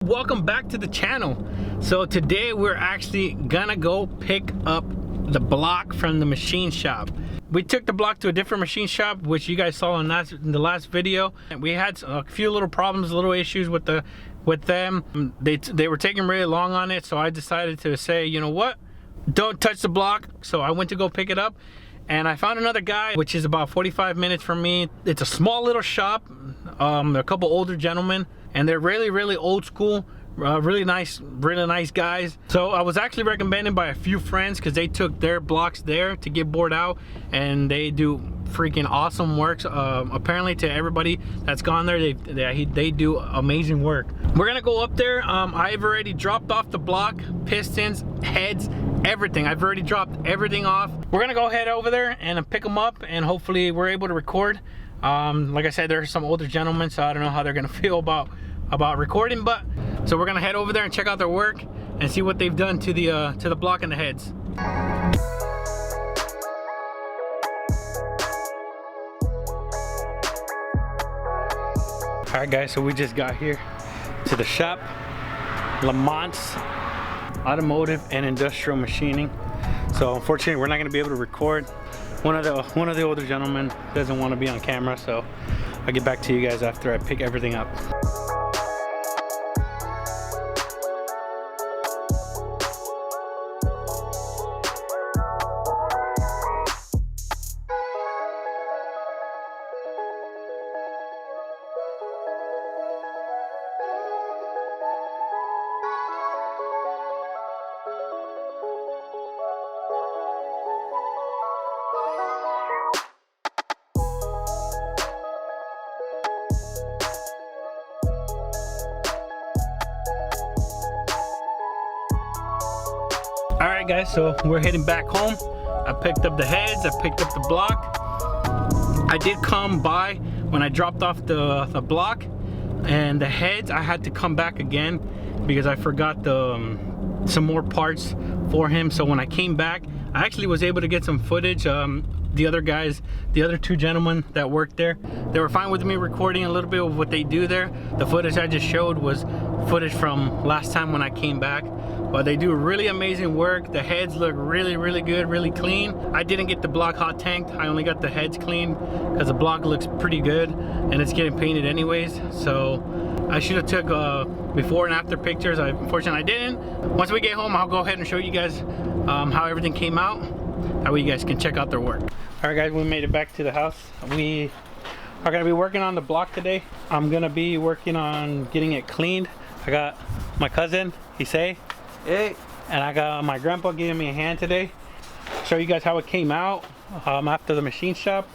Welcome back to the channel. So today we're actually gonna go pick up the block from the machine shop. We took the block to a different machine shop, which you guys saw in the last video. And we had a few little problems, little issues with them. They were taking really long on it, so I decided to say, you know what, don't touch the block. So I went to go pick it up, and I found another guy, which is about 45 minutes from me. It's a small little shop. They're a couple older gentlemen, and they're really old school. Really nice guys. So I was actually recommended by a few friends because they took their blocks there to get bored out, and they do freaking awesome work. Apparently, to everybody that's gone there, they do amazing work. We're gonna go up there. I've already dropped off the block, pistons, heads, everything. I've already dropped everything off. We're gonna go head over there and pick them up, and hopefully we're able to record. Like I said, there's some older gentlemen, so I don't know how they're gonna feel about recording, but so we're gonna head over there and check out their work and see what they've done to the block and the heads. All right, guys, so we just got here to the shop, Lamont's Automotive and Industrial Machining. So unfortunately, we're not gonna be able to record. One of the older gentlemen doesn't want to be on camera, so I'll get back to you guys after I pick everything up. Alright guys, so we're heading back home. I picked up the heads, I picked up the block. I did come by when I dropped off the block, and the heads I had to come back again because I forgot some more parts for him. So when I came back, I actually was able to get some footage. The other guys, the other two gentlemen that worked there, they were fine with me recording a little bit of what they do there. The footage I just showed was footage from last time when I came back. But they do really amazing work. The heads look really good, really clean. I didn't get the block hot tanked. I only got the heads clean because the block looks pretty good and it's getting painted anyways. So I should have took before and after pictures. Unfortunately I didn't. Once we get home, I'll go ahead and show you guys how everything came out. That way you guys can check out their work. All right guys, we made it back to the house. We are gonna be working on the block today. I'm gonna be working on getting it cleaned. I got my cousin, Issei. Hey. And I got my grandpa giving me a hand today. Show you guys how it came out after the machine shop.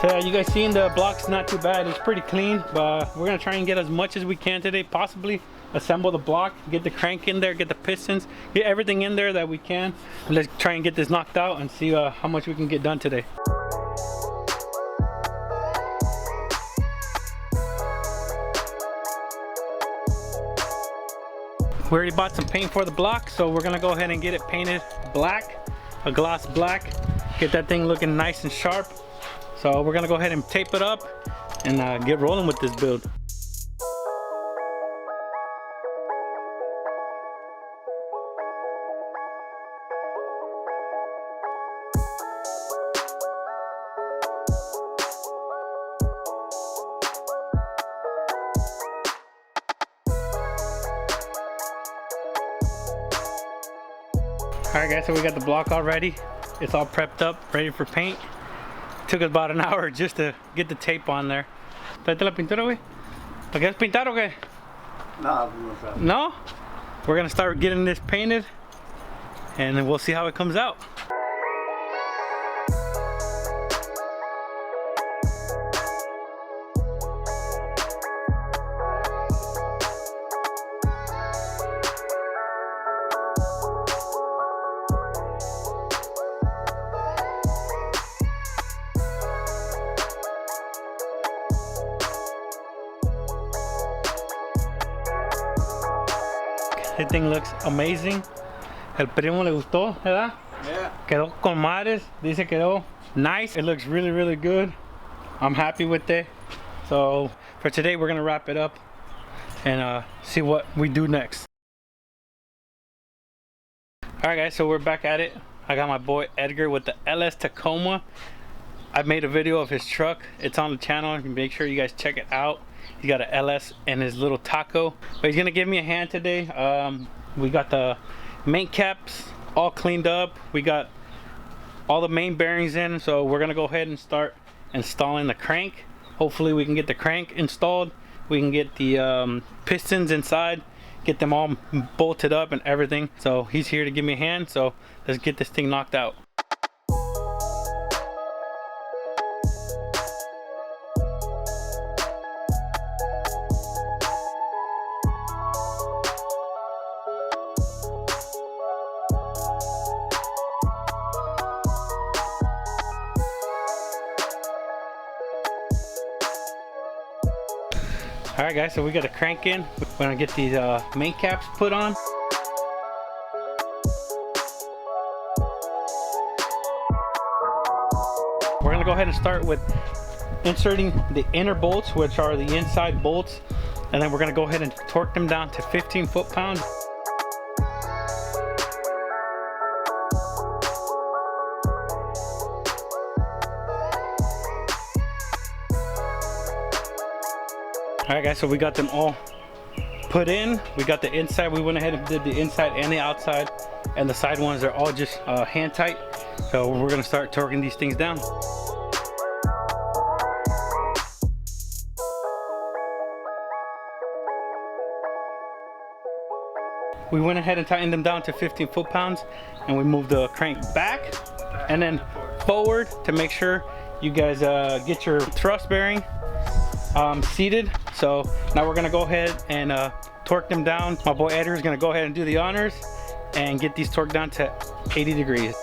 So yeah, you guys seen the block's not too bad. It's pretty clean, but we're gonna try and get as much as we can today, possibly assemble the block, get the crank in there, get the pistons, get everything in there that we can. Let's try and get this knocked out and see how much we can get done today. We already bought some paint for the block, so we're gonna go ahead and get it painted black, a gloss black, get that thing looking nice and sharp. So we're gonna go ahead and tape it up and get rolling with this build. Alright guys, so we got the block all ready. It's all prepped up, ready for paint. Took us about an hour just to get the tape on there. ¿Traete la pintura, güey? ¿Lo quieres pintar o qué? No. No? We're gonna start getting this painted and then we'll see how it comes out. This thing looks amazing. El primo le gustó, ¿verdad? Yeah. Quedó con madres. Dice quedó nice. It looks really, really good. I'm happy with it. So for today, we're gonna wrap it up and see what we do next. All right, guys. So we're back at it. I got my boy Edgar with the LS Tacoma. I made a video of his truck. It's on the channel. Make sure you guys check it out. He got a LS and his little taco. But he's gonna give me a hand today. We got the main caps all cleaned up. We got all the main bearings in. So we're gonna go ahead and start installing the crank. Hopefully we can get the crank installed. We can get the pistons inside, get them all bolted up and everything. So he's here to give me a hand. So let's get this thing knocked out. All right, guys, so we got a crank in. We're gonna get these main caps put on. We're gonna go ahead and start with inserting the inner bolts, which are the inside bolts, and then we're gonna go ahead and torque them down to 15 foot-pounds. All right, guys, so we got them all put in. We got the inside. We went ahead and did the inside and the outside, and the side ones are all just hand tight. So we're gonna start torquing these things down. We went ahead and tightened them down to 15 foot-pounds, and we moved the crank back and then forward to make sure you guys get your thrust bearing seated. So now we're gonna go ahead and torque them down. My boy Edgar is gonna go ahead and do the honors and get these torqued down to 80 degrees.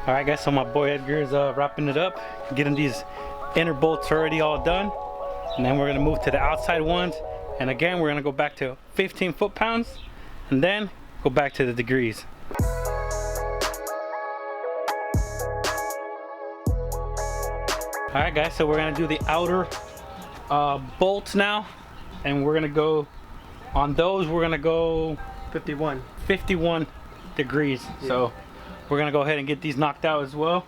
All right, guys, so my boy Edgar is wrapping it up, getting these inner bolts already all done, and then we're gonna move to the outside ones, and again we're gonna go back to 15 foot-pounds and then go back to the degrees. All right, guys, so we're gonna do the outer bolts now, and we're gonna go on those. We're gonna go 51 degrees. Yeah. So we're gonna go ahead and get these knocked out as well.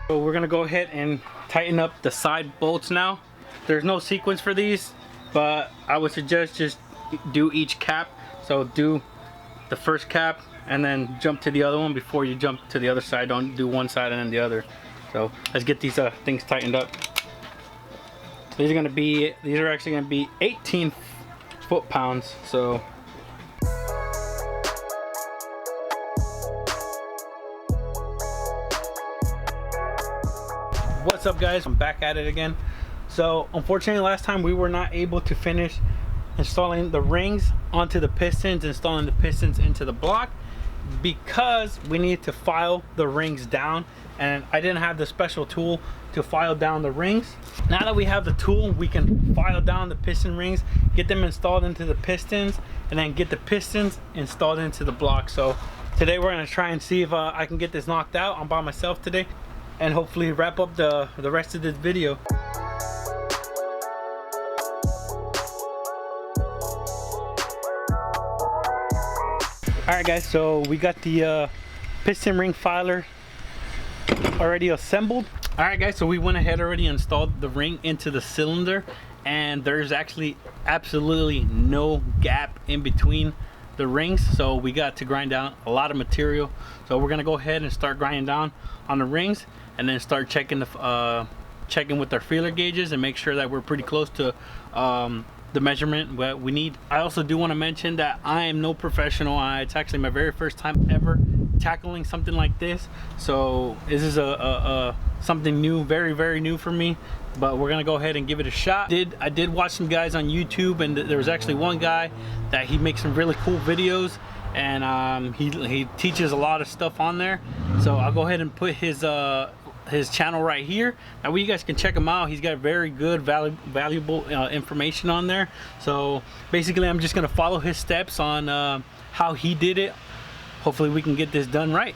So we're gonna go ahead and tighten up the side bolts now. There's no sequence for these, but I would suggest just do each cap. So do the first cap and then jump to the other one before you jump to the other side. Don't do one side and then the other. So let's get these things tightened up. These are actually gonna be 18 foot-pounds. So what's up, guys? I'm back at it again. So unfortunately last time we were not able to finish installing the rings onto the pistons, installing the pistons into the block, because we need to file the rings down, and I didn't have the special tool to file down the rings. Now that we have the tool, we can file down the piston rings, get them installed into the pistons, and then get the pistons installed into the block. So today we're gonna try and see if I can get this knocked out. I'm by myself today, and hopefully wrap up the rest of this video. All right, guys, so we got the piston ring filer already assembled. All right, guys, so we went ahead already installed the ring into the cylinder, and there's actually absolutely no gap in between the rings, so we got to grind down a lot of material. So we're gonna go ahead and start grinding down on the rings, and then start checking the checking with our feeler gauges and make sure that we're pretty close to the measurement what we need. I also do want to mention that I am no professional. It's actually my very first time ever tackling something like this, so this is a something new, very new for me, but we're gonna go ahead and give it a shot. I did watch some guys on YouTube, and there was actually one guy that he makes some really cool videos, and he teaches a lot of stuff on there, so I'll go ahead and put his channel right here. That way you guys can check him out. He's got very good valuable information on there. So basically I'm just gonna follow his steps on how he did it. Hopefully we can get this done right.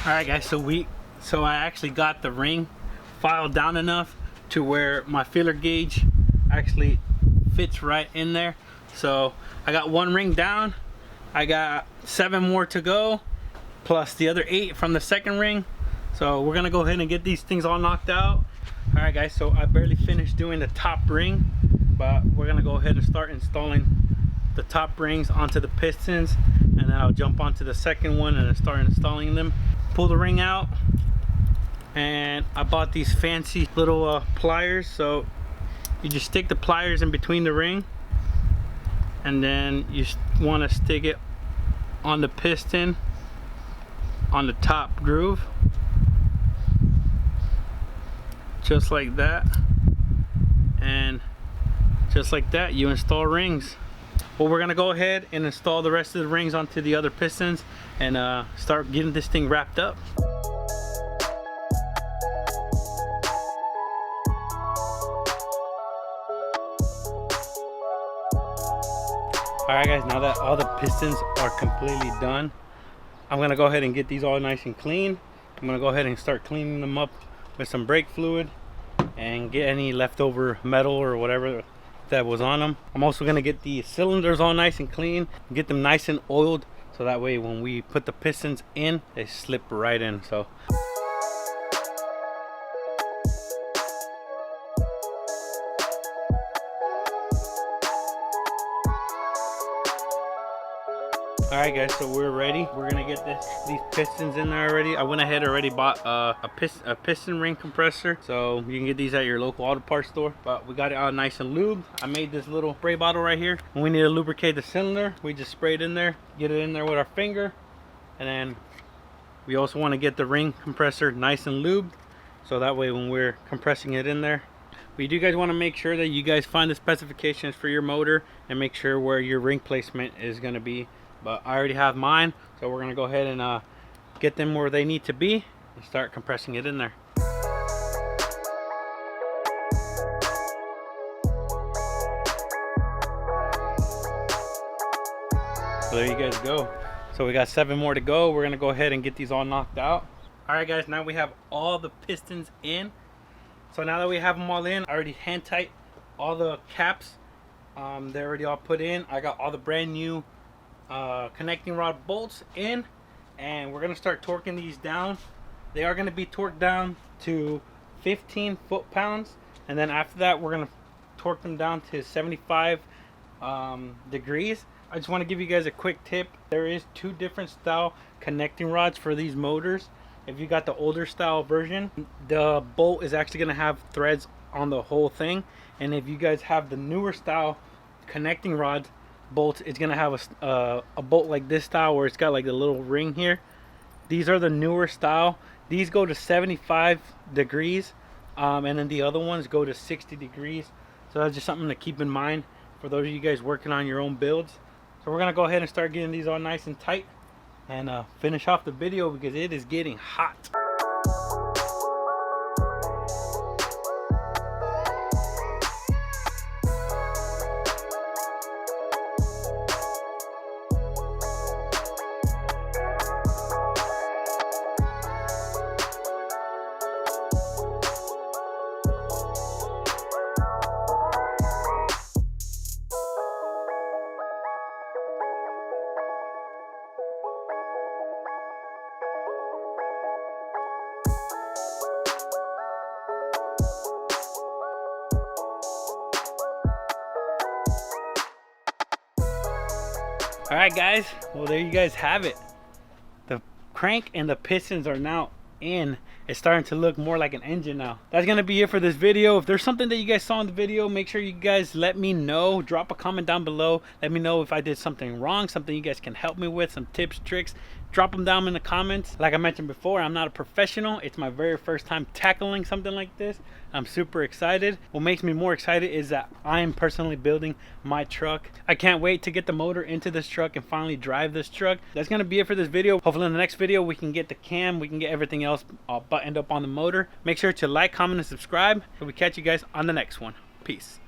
Alright guys, so I actually got the ring filed down enough to where my feeler gauge actually fits right in there. So I got one ring down, I got 7 more to go, plus the other 8 from the second ring. So we're gonna go ahead and get these things all knocked out. Alright guys, so I barely finished doing the top ring, but we're gonna go ahead and start installing the top rings onto the pistons, and then I'll jump onto the second one and start installing them. Pull the ring out, and I bought these fancy little pliers. So you just stick the pliers in between the ring, and then you want to stick it on the piston on the top groove, just like that, and just like that you install rings. Well, we're gonna go ahead and install the rest of the rings onto the other pistons and start getting this thing wrapped up. Alright guys, now that all the pistons are completely done, I'm gonna go ahead and get these all nice and clean. I'm gonna go ahead and start cleaning them up with some brake fluid and get any leftover metal or whatever that was on them. I'm also gonna get the cylinders all nice and clean, get them nice and oiled, so that way when we put the pistons in, they slip right in. So alright guys, so we're ready. We're gonna get these pistons in there already. I went ahead already bought a piston ring compressor, so you can get these at your local auto parts store, but we got it all nice and lubed. I made this little spray bottle right here. When we need to lubricate the cylinder, we just spray it in there, get it in there with our finger, and then we also want to get the ring compressor nice and lubed, so that way when we're compressing it in there, but you do guys want to make sure that you guys find the specifications for your motor and make sure where your ring placement is going to be. But I already have mine, so we're gonna go ahead and get them where they need to be and start compressing it in there. So there you guys go. So we got 7 more to go. We're gonna go ahead and get these all knocked out. All right guys, now we have all the pistons in. So now that we have them all in, I already hand tight all the caps. They're already all put in. I got all the brand new connecting rod bolts in, and we're gonna start torquing these down. They are gonna be torqued down to 15 foot-pounds, and then after that we're gonna torque them down to 75 degrees. I just want to give you guys a quick tip. There is 2 different style connecting rods for these motors. If you got the older style version, the bolt is actually gonna have threads on the whole thing, and if you guys have the newer style connecting rod bolts, it's gonna have a bolt like this style where it's got like the little ring here. These are the newer style. These go to 75 degrees, and then the other ones go to 60 degrees. So that's just something to keep in mind for those of you guys working on your own builds. So we're gonna go ahead and start getting these all nice and tight and finish off the video because it is getting hot. All right, guys. Well, there you guys have it. The crank and the pistons are now in. It's starting to look more like an engine now. That's gonna be it for this video. If there's something that you guys saw in the video, make sure you guys let me know. Drop a comment down below. Let me know if I did something wrong, something you guys can help me with, some tips, tricks. Drop them down in the comments. Like I mentioned before, I'm not a professional. It's my very first time tackling something like this. I'm super excited. What makes me more excited is that I am personally building my truck. I can't wait to get the motor into this truck and finally drive this truck. That's gonna be it for this video. Hopefully in the next video we can get the cam, we can get everything else all buttoned up on the motor. Make sure to like, comment, and subscribe. And we catch you guys on the next one. Peace.